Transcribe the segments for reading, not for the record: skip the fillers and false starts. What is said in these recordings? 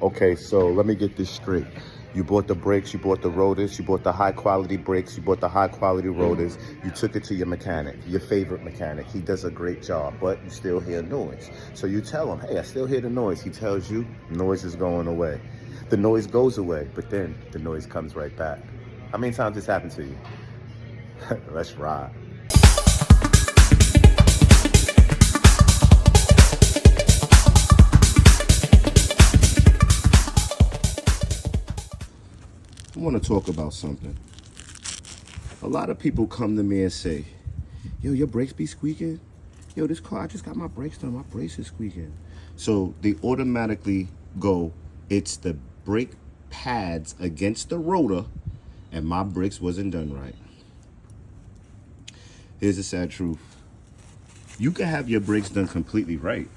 Okay, so let me get this straight. You bought the brakes, you bought the rotors, you bought the high quality brakes, you bought the high quality rotors, you took it to your mechanic, your favorite mechanic. He does a great job, but you still hear noise. So you tell him, hey, I still hear the noise. He tells you, noise is going away. The noise goes away, but then the noise comes right back. How many times this happened to you? Let's ride. I want to talk about something. A lot of people come to me and say, yo, your brakes be squeaking? Yo, this car, I just got my brakes done, my brakes is squeaking. So they automatically go, it's the brake pads against the rotor and my brakes wasn't done right. Here's the sad truth. You can have your brakes done completely right.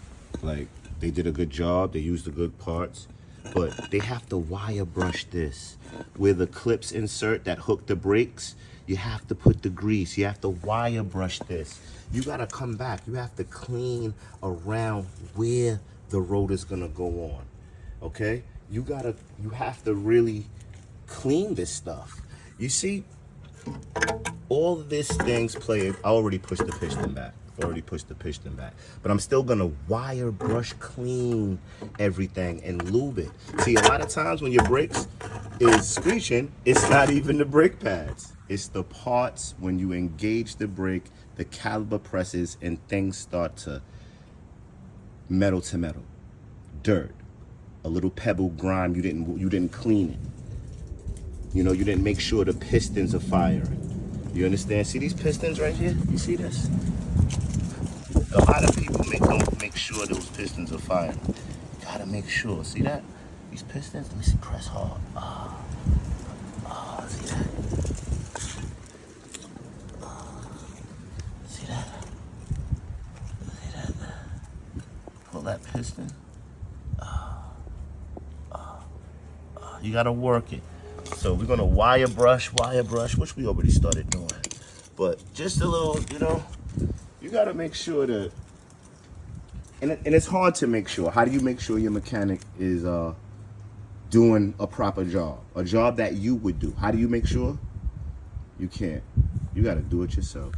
Like, they did a good job, they used the good parts, but they have to wire brush this. Where the clips insert that hook the brakes, you have to put the grease, you have to wire brush this. You gotta come back, you have to clean around where the rotor's gonna go on, okay? You have to really clean this stuff. You see, all of these things play, I already pushed the piston back. But I'm still gonna wire brush clean everything and lube it. See, a lot of times when your brakes is screeching, it's not even the brake pads. It's the parts when you engage the brake, the caliper presses and things start to metal to metal. Dirt, a little pebble grime, you didn't clean it. You know, you didn't make sure the pistons are firing. You understand? See these pistons right here? You see this? A lot of people don't make sure those pistons are firing. You gotta make sure. See that? These pistons, let me see, press hard. See that? See that? See that? Pull that piston. You gotta work it. So we're gonna wire brush, which we already started doing. But just a little, you know, you gotta make sure that, and it's hard to make sure. How do you make sure your mechanic is doing a proper job? A job that you would do. How do you make sure? You can't. You gotta do it yourself.